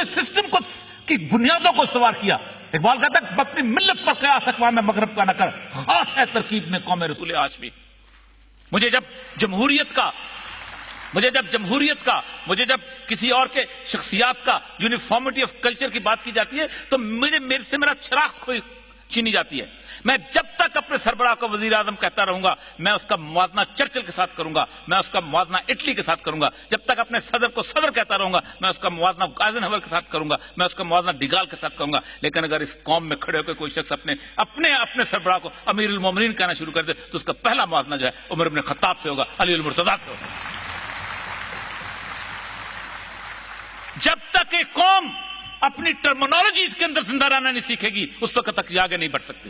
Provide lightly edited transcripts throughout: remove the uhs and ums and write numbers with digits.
پورے سسٹم کو کی بنیادوں کو استوار کیا. اقبال کہتا ہے اپنی ملت پر قیاس اقوام مغرب کا نہ کر، خاص ہے ترکیب میں قوم رسول ہاشمی. مجھے جب جب کسی اور کے شخصیات کا یونیفارمٹی آف کلچر کی بات کی جاتی ہے تو میرے سے میرا شناخت چھینی جاتی ہے. میں جب تک اپنے سربراہ کو وزیر اعظم کہتا رہوں گا، میں اس کا موازنہ چرچل کے ساتھ کروں گا، میں اس کا موازنہ اٹلی کے ساتھ کروں گا. جب تک اپنے صدر کو صدر کہتا رہوں گا، میں اس کا موازنہ آئزن ہاور کے ساتھ کروں گا، میں اس کا موازنہ ڈیگال کے ساتھ کروں گا. لیکن اگر اس قوم میں کھڑے ہو کے کوئی شخص اپنے سربراہ کو امیر المومنین کہنا شروع کر دے تو اس کا پہلا موازنہ جو ہے عمر بن خطاب سے ہوگا، علی المرتضیٰ سے ہوگا. جب تک ایک قوم اپنی ٹرمینالوجی اس کے اندر زندہ رہنا نہیں سیکھے گی، اس وقت تک یہ آگے نہیں بڑھ سکتی.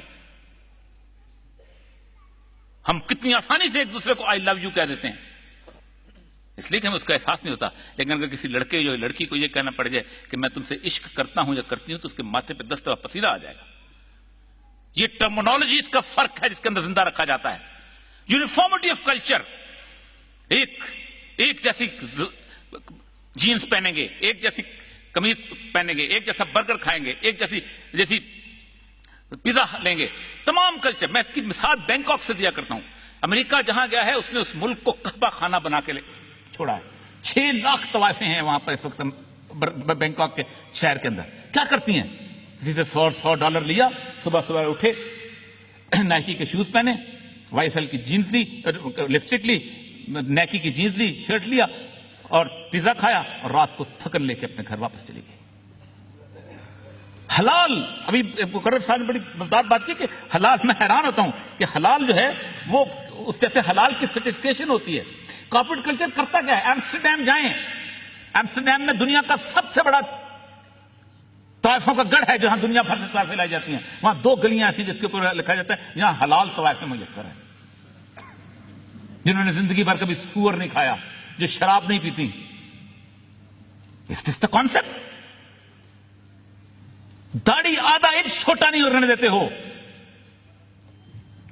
ہم کتنی آسانی سے ایک دوسرے کو آئی لو یو کہہ دیتے ہیں، اس لیے کہ ہمیں اس کا احساس نہیں ہوتا. لیکن اگر کسی لڑکی کو یہ کہنا پڑ جائے کہ میں تم سے عشق کرتا ہوں یا کرتی ہوں تو اس کے ماتھے پہ 10 دفعہ پسینہ آ جائے گا. یہ ٹرمینالوجی اس کا فرق ہے جس کے اندر زندہ رکھا جاتا ہے. یونیفارمٹی آف کلچر، ایک جیسی جینز پہنیں گے، ایک جیسی قمیض پہنیں گے، ایک جیسا برگر کھائیں گے، ایک جیسی پیزا لیں گے. تمام کلچر. میں اس کی مثال بینکاک سے دیا کرتا ہوں. امریکہ جہاں گیا ہے اس نے اس ملک کو قحبہ خانہ بنا کے چھوڑا ہے. 6 لاکھ طوائفیں ہیں وہاں پر اس وقت بینکاک کے شہر کے اندر. کیا کرتی ہیں؟ کسی سے $100 لیا، صبح اٹھے، نائکی کے شوز پہنے، YSL کی جینز لی، لپسٹک لی، نائکی کی جینز لی، شرٹ لیا اور پیزا کھایا اور رات کو تھکن لے کے اپنے گھر واپس چلی گئی. حلال، ابھی مقرر صاحب نے بڑی مزدار بات کی کہ حلال، میں حیران ہوتا ہوں کہ حلال جو ہے وہ اس جیسے حلال کی سرٹیفکیشن ہوتی ہے. کارپوریٹ کلچر کرتا کیا ہے؟ ایمسٹرڈیم جائیں، ایمسٹرڈیم میں دنیا کا سب سے بڑا طوائفوں کا گڑھ ہے جہاں دنیا بھر سے طوائفیں لائی جاتی ہیں. وہاں 2 گلیاں ایسی جس کے اوپر لکھا جاتا ہے یہاں حلال طوائفیں میسر ہیں، جنہوں نے زندگی بھر کبھی سور نہیں کھایا، جو شراب نہیں پیتی. Is this the concept? داڑھی آدھا انچ چھوٹا نہیں ہونے دیتے ہو.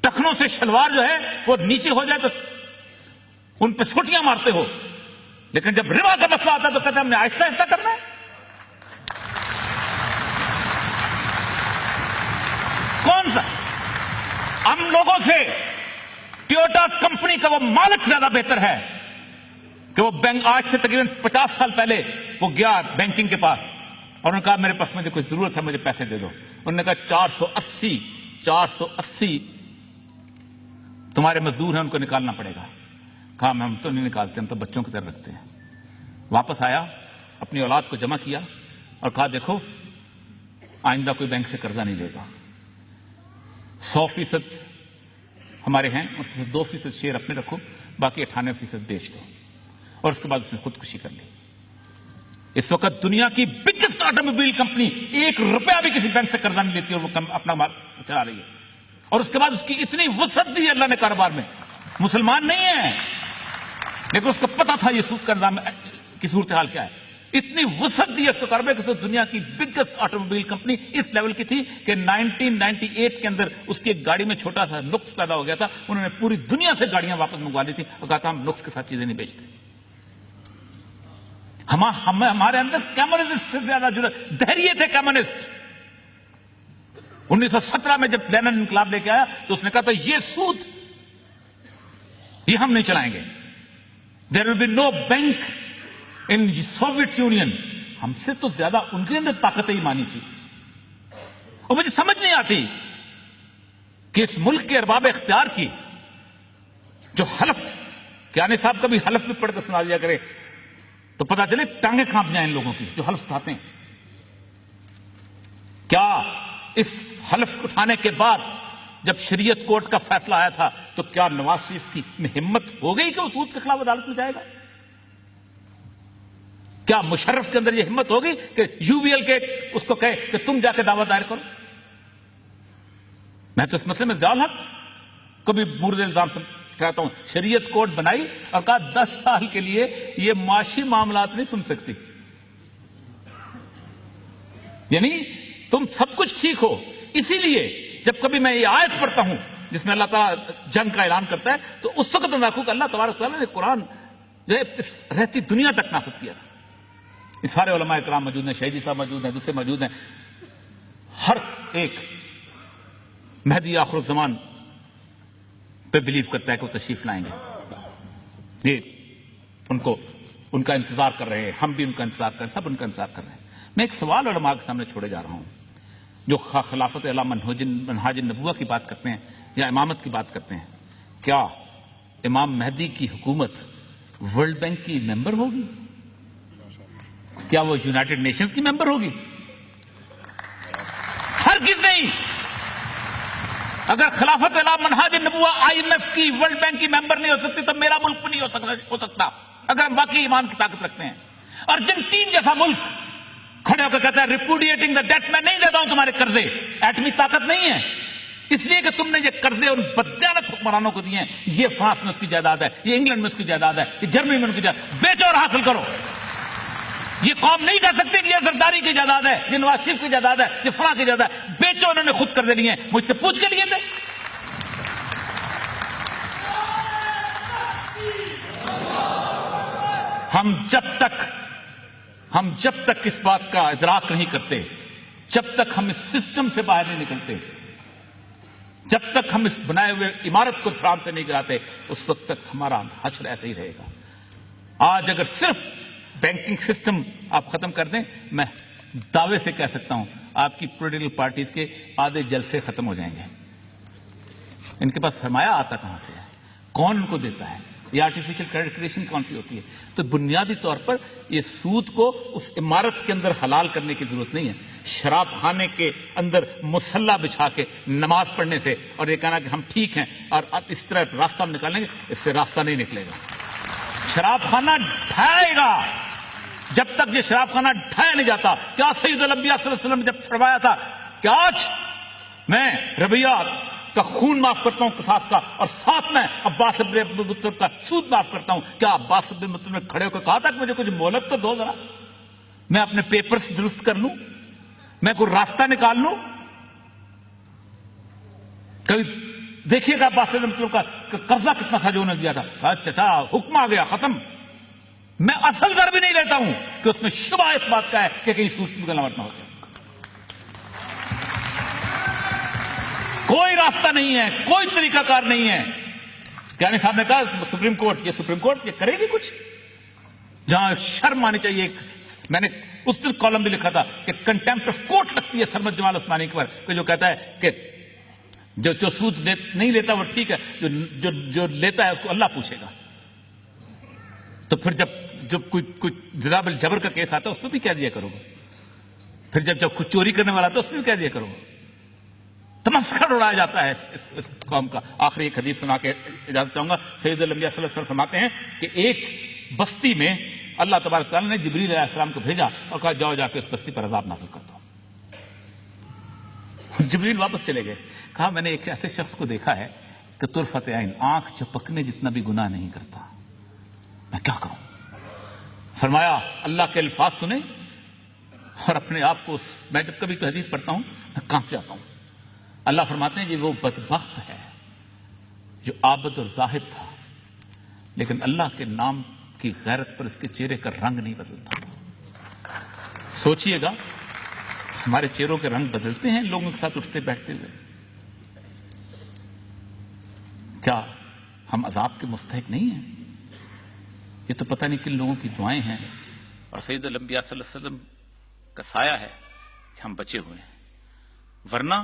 ٹخنوں سے شلوار جو ہے وہ نیچے ہو جائے تو ان پہ سوٹیاں مارتے ہو. لیکن جب ربا کا مسئلہ آتا ہے تو کہتے ہیں ہم نے آہستہ آہستہ کرنا ہے. کون سا؟ ہم لوگوں سے ٹویوٹا کمپنی کا وہ مالک زیادہ بہتر ہے کہ وہ بینک آج سے تقریباً 50 سال پہلے وہ گیا بینکنگ کے پاس اور انہوں نے کہا میرے پاس مجھے کوئی ضرورت ہے، مجھے پیسے دے دو. انہوں نے کہا 480 تمہارے مزدور ہیں، ان کو نکالنا پڑے گا. کہا ہم تو نہیں نکالتے، ہم تو بچوں کی طرح رکھتے ہیں. واپس آیا، اپنی اولاد کو جمع کیا اور کہا دیکھو آئندہ کوئی بینک سے قرضہ نہیں لے گا. 100% ہمارے ہیں، اور 2% شیئر اپنے رکھو، باقی 98% بیچ دو. اور اس کے بعد اس نے خودکشی کر لی. اس وقت دنیا کی بگیسٹ آٹوموبائل کمپنی 1 روپیہ بھی کسی بینک سے قرضہ نہیں لیتی اور وہ اپنا مال چلا رہی ہے. اور اس کے بعد اس کی اتنی وسعت دی اللہ نے کاروبار میں. مسلمان نہیں ہے لیکن اس کو پتا تھا یہ سود کا نظام کی صورتحال کیا ہے. اتنی وسعت دی اس کو کاروبار کہ دنیا کی بگیسٹ آٹوموبائل کمپنی اس لیول کی تھی کہ 1998 کے اندر اس کی ایک گاڑی میں چھوٹا سا نقص پیدا ہو گیا تھا. انہوں نے پوری دنیا سے گاڑیاں واپس منگوا لی تھی اور کہا تھا ہم نقص کے ساتھ چیزیں نہیں بیچتے. ہمارے اندر کمیونسٹ سے زیادہ دہریے تھے. کمیونسٹ 1917 میں جب لینن انقلاب لے کے آیا تو اس نے کہا تھا یہ سود یہ ہم نہیں چلائیں گے. There will be no bank in Soviet Union. ہم سے تو زیادہ ان کے اندر طاقت ایمانی تھی. اور مجھے سمجھ نہیں آتی کہ اس ملک کے ارباب اختیار کی جو حلف، کیانی صاحب کا بھی حلف بھی پڑھ کر سنا دیا کرے تو پتا چلے ٹانگیں کانپ جائیں ان لوگوں کی جو حلف اٹھاتے ہیں. کیا اس حلف اٹھانے کے بعد جب شریعت کورٹ کا فیصلہ آیا تھا تو کیا نواز شریف کی ہمت ہو گئی کہ وہ سود کے خلاف عدالت میں جائے گا؟ کیا مشرف کے اندر یہ ہمت ہوگی کہ UBL کے اس کو کہے کہ تم جا کے دعویٰ دائر کرو؟ میں تو اس مسئلے میں ضیاء الحق کو بھی مورد الزام سے کہتا ہوں. شریعت کورٹ بنائی اور کہا 10 سال کے لیے یہ معاشی معاملات نہیں سن سکتی. یعنی تم سب کچھ ٹھیک ہو. اسی لیے جب کبھی میں یہ آیت پڑھتا ہوں جس میں اللہ تعالیٰ جنگ کا اعلان کرتا ہے تو اس وقت اندازہ کہ اللہ تبارک تعالیٰ نے قرآن جو ہے اس رہتی دنیا تک نافذ کیا تھا. یہ سارے علماء کرام موجود ہیں, شہیدی صاحب موجود ہیں, دوسرے موجود ہیں. ہر ایک مہدی آخر الزمان پہ بلیو کرتا ہے کہ وہ تشریف لائیں گے. یہ ان کا انتظار کر رہے ہیں, ہم بھی ان کا انتظار کر رہے ہیں, سب ان کا انتظار کر رہے ہیں. میں ایک سوال علماء کے سامنے چھوڑے جا رہا ہوں جو خلافت اعلی منہاج النبوہ کی بات کرتے ہیں یا امامت کی بات کرتے ہیں. کیا امام مہدی کی حکومت ورلڈ بینک کی ممبر ہوگی؟ کیا وہ یونائٹڈ نیشنز کی ممبر ہوگی؟ ہرگز نہیں. اگر خلافت اعلی منہاج النبوہ IMF کی, ورلڈ بینک کی ممبر نہیں ہو سکتی تو میرا ملک بھی نہیں ہو سکتا, اگر ہم واقعی ایمان کی طاقت رکھتے ہیں. ارجنٹین جیسا ملک کھڑے ہو کے کہتا ہے ریپوڈیٹنگ دا ڈیٹ, میں نہیں دیتا ہوں تمہارے قرضے. ایٹمی طاقت نہیں ہے, اس لیے کہ تم نے یہ قرضے ان بدجانت حکمرانوں کو دیے ہیں. یہ فرانس میں اس کی جائیداد ہے, یہ انگلینڈ میں اس کی جائیداد ہے, یہ جرمنی میں ان کی جائیداد. بیچو اور حاصل کرو. یہ قوم نہیں کہہ سکتی کہ یہ زرداری کی جائیداد ہے, یہ نواز شریف کی جائیداد ہے, یہ فلاں کی جائیداد ہے. بیچو, انہوں نے خود قرضے لیے ہیں, مجھ سے پوچھ کے لیے تھے. ہم جب تک اس بات کا ادراک نہیں کرتے, جب تک ہم اس سسٹم سے باہر نہیں نکلتے, جب تک ہم اس بنائے ہوئے عمارت کو دھڑام سے نہیں گراتے, اس وقت تک ہمارا حشر ایسے ہی رہے گا. آج اگر صرف بینکنگ سسٹم آپ ختم کر دیں, میں دعوے سے کہہ سکتا ہوں آپ کی پولیٹیکل پارٹیز کے آدھے جلسے ختم ہو جائیں گے. ان کے پاس سرمایہ آتا کہاں سے ہے؟ کون ان کو دیتا ہے؟ یہ آرٹیفیشل کریڈٹ کریشن کون سی ہوتی ہے؟ تو بنیادی طور پر یہ سود کو اس عمارت کے اندر حلال کرنے کی ضرورت نہیں ہے. شراب خانے کے اندر مسلح بچھا کے نماز پڑھنے سے اور یہ کہنا کہ ہم ٹھیک ہیں اور اب اس طرح راستہ ہم نکالیں گے, اس سے راستہ نہیں نکلے گا. شراب خانہ ڈھائے گا جب تک یہ شراب خانہ ڈھایا نہیں جاتا. کیا سید الانبیاء صلی اللہ علیہ وسلم نے جب فرمایا تھا کہ آج میں ربیہ کا خون معاف کرتا ہوں قصاص کا, اور ساتھ میں عباس ابن عبد المطلب کا سود معاف کرتا ہوں, کیا عباس ابن مطلب نے کھڑے ہو کے کہا تھا کہ مجھے کچھ مہلت تو دو ذرا, میں اپنے پیپرز درست کر لوں, میں کوئی راستہ نکال لوں؟ کبھی دیکھیے گا عباس ابن مطلب کا قرضہ کتنا تھا جو انہوں نے دیا تھا. چچا حکم آ گیا, ختم. میں اصل در بھی نہیں لیتا ہوں کہ اس میں شبہ اس بات کا ہے کہ کہیں سود کی غلط نہ ہو جائے. کوئی راستہ نہیں ہے, کوئی طریقہ کار نہیں ہے. کیانی صاحب نے کہا سپریم کورٹ یہ کرے گی کچھ جہاں شرم آنی چاہیے. میں نے اس دن کالم بھی لکھا تھا کہ کنٹیمپٹ آف کورٹ لگتی ہے سرمد جمال عثمانی کے پر, جو کہتا ہے کہ جو سود نہیں لیتا وہ ٹھیک ہے, جو لیتا ہے اس کو اللہ پوچھے گا. تو پھر جب کوئی جناب الجبر کا کیس آتا ہے اس پہ بھی کہہ دیا کرو گا. پھر جب کچھ چوری کرنے والا آتا ہے اس پہ بھی کہہ دیا کرو گا. تمسخر اڑایا جاتا ہے اس قوم کا. آخری ایک حدیث سنا کے اجازت چاہوں گا. سید الانبیاء صلی اللہ علیہ وسلم فرماتے ہیں کہ ایک بستی میں اللہ تبارک تعالیٰ نے جبریل علیہ السلام کو بھیجا اور کہا جاؤ جا کے اس بستی پر عذاب نازل کر دو. جبریل واپس چلے گئے. کہا میں نے ایک ایسے شخص کو دیکھا ہے کہ طرفت عین, آنکھ چپکنے جتنا بھی گناہ نہیں کرتا, میں کیا کروں؟ فرمایا اللہ کے الفاظ سنیں اور اپنے آپ کو, میں جب کبھی کوئی حدیث پڑھتا ہوں میں کانپ جاتا ہوں. اللہ فرماتے ہیں یہ وہ بدبخت ہے جو عابد اور زاہد تھا لیکن اللہ کے نام کی غیرت پر اس کے چہرے کا رنگ نہیں بدلتا. سوچئے گا ہمارے چہروں کے رنگ بدلتے ہیں لوگوں کے ساتھ اٹھتے بیٹھتے ہوئے. کیا ہم عذاب کے مستحق نہیں ہیں؟ یہ تو پتہ نہیں کن لوگوں کی دعائیں ہیں اور سید الانبیاء صلی اللہ علیہ وسلم کا سایہ ہے کہ ہم بچے ہوئے ہیں. ورنہ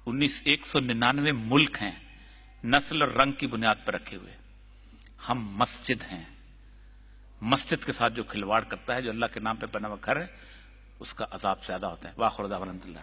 199 ملک ہیں نسل اور رنگ کی بنیاد پر رکھے ہوئے. ہم مسجد ہیں. مسجد کے ساتھ جو کھلواڑ کرتا ہے, جو اللہ کے نام پہ بنا ہوا گھر ہے, اس کا عذاب زیادہ ہوتا ہے. وآخر دعوانا الحمدللہ.